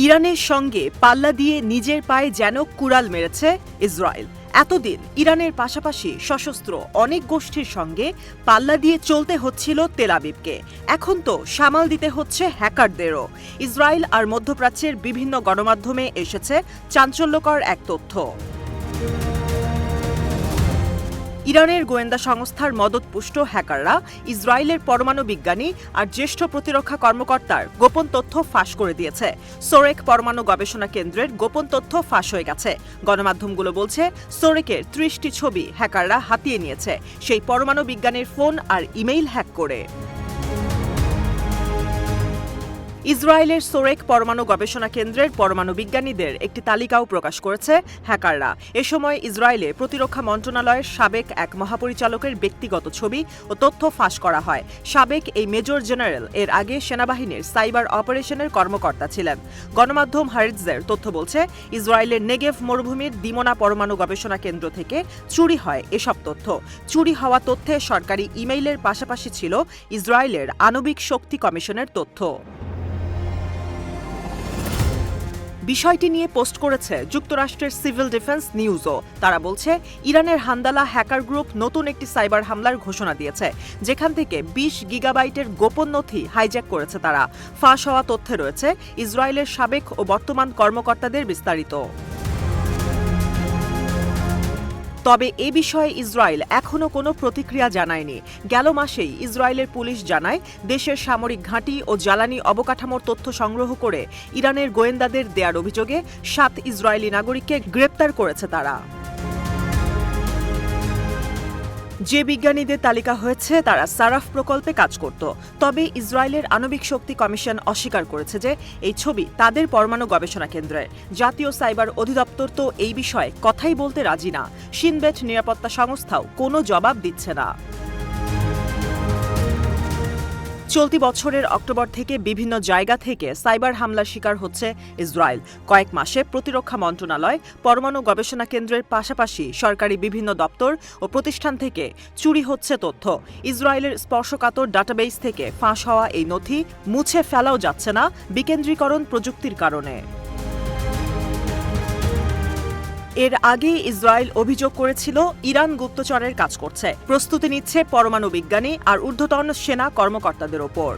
ইরানের সঙ্গে পাল্লা দিয়ে নিজের পায়ে যেন কুড়াল মেরেছে ইসরায়েল। এতদিন ইরানের পাশাপাশি সশস্ত্র অনেক গোষ্ঠীর সঙ্গে পাল্লা দিয়ে চলতে হচ্ছিল তেল আবিবকে। এখন তো সামাল দিতে হচ্ছে হ্যাকারদেরও। ইসরায়েল আর মধ্যপ্রাচ্যের বিভিন্ন গণমাধ্যমে এসেছে চাঞ্চল্যকর এক তথ্য। ইরানের গোয়েন্দা সংস্থার মদতপুষ্ট হ্যাকাররা ইসরায়েলের পরমাণু বিজ্ঞানী আর জ্যেষ্ঠ প্রতিরক্ষা কর্মকর্তার গোপন তথ্য ফাঁস করে দিয়েছে। সোরেক পরমাণু গবেষণা কেন্দ্রের গোপন তথ্য ফাঁস হয়ে গেছে। গণমাধ্যমগুলো বলছে, সোরেকের ৩০টি ছবি হ্যাকাররা হাতিয়ে নিয়েছে সেই পরমাণু বিজ্ঞানীর ফোন আর ইমেইল হ্যাক করে। ইসরায়েলের সোরেক পরমাণু গবেষণা কেন্দ্রের পরমাণু বিজ্ঞানীদের একটি তালিকাও প্রকাশ করেছে হ্যাকাররা। এ সময় ইসরায়েলে প্রতিরক্ষা মন্ত্রণালয়ের সাবেক এক মহাপরিচালকের ব্যক্তিগত ছবি ও তথ্য ফাঁস করা হয়। সাবেক এই মেজর জেনারেল এর আগে সেনাবাহিনীর সাইবার অপারেশনের কর্মকর্তা ছিলেন। গণমাধ্যম হারিৎজের তথ্য বলছে, ইসরায়েলের নেগেভ মরুভূমির দিমোনা পরমাণু গবেষণা কেন্দ্র থেকে চুরি হয় এসব তথ্য। চুরি হওয়া তথ্যে সরকারি ইমেইলের পাশাপাশি ছিল ইসরায়েলের আণবিক শক্তি কমিশনের তথ্য। বিষয়টি নিয়ে পোস্ট করেছে যুক্তরাষ্ট্রের সিভিল ডিফেন্স নিউজও। তারা বলছে, ইরানের হান্দালা হ্যাকার গ্রুপ নতুন একটি সাইবার হামলার ঘোষণা দিয়েছে, যেখান থেকে ২০ গিগাবাইটের গোপন নথি হাইজ্যাক করেছে তারা। ফাঁস হওয়া তথ্যে রয়েছে ইসরায়েলের সাবেক ও বর্তমান কর্মকর্তাদের বিস্তারিত। তবে এ বিষয়ে ইসরায়েল এখনও কোনো প্রতিক্রিয়া জানায়নি। গেল মাসেই ইসরায়েলের পুলিশ জানায়, দেশের সামরিক ঘাঁটি ও জ্বালানি অবকাঠামোর তথ্য সংগ্রহ করে ইরানের গোয়েন্দাদের দেয়ার অভিযোগে ৭ ইসরায়েলি নাগরিককে গ্রেপ্তার করেছে তারা। যে বিজ্ঞানীদের তালিকা হয়েছে তারা সারাফ প্রকল্পে কাজ করত। তবে ইসরায়েলের আণবিক শক্তি কমিশন অস্বীকার করেছে যে এই ছবি তাদের পরমাণু গবেষণা কেন্দ্রের। জাতীয় সাইবার অধিদপ্তর তো এই বিষয়ে কথাই বলতে রাজি না। শিন বেট নিরাপত্তা সংস্থাও কোনো জবাব দিচ্ছে না। চলতি বছরের অক্টোবর থেকে বিভিন্ন জায়গা থেকে সাইবার হামলার শিকার হচ্ছে ইসরায়েল। কয়েক মাসে প্রতিরক্ষা মন্ত্রণালয়, পরমাণু গবেষণা কেন্দ্রের পাশাপাশি সরকারি বিভিন্ন দপ্তর ও প্রতিষ্ঠান থেকে চুরি হচ্ছে তথ্য। ইসরায়েলের স্পর্শকাতর ডাটাবেস থেকে ফাঁস হওয়া এই নথি মুছে ফেলাও যাচ্ছে না বিকেন্দ্রীকরণ প্রযুক্তির কারণে। এর আগে ইসরায়েল অভিযোগ করেছিল, ইরান গুপ্তচরের কাজ করছে, প্রস্তুতি নিচ্ছে পরমাণু বিজ্ঞানী আর ঊর্ধ্বতন সেনা কর্মকর্তাদের ওপর।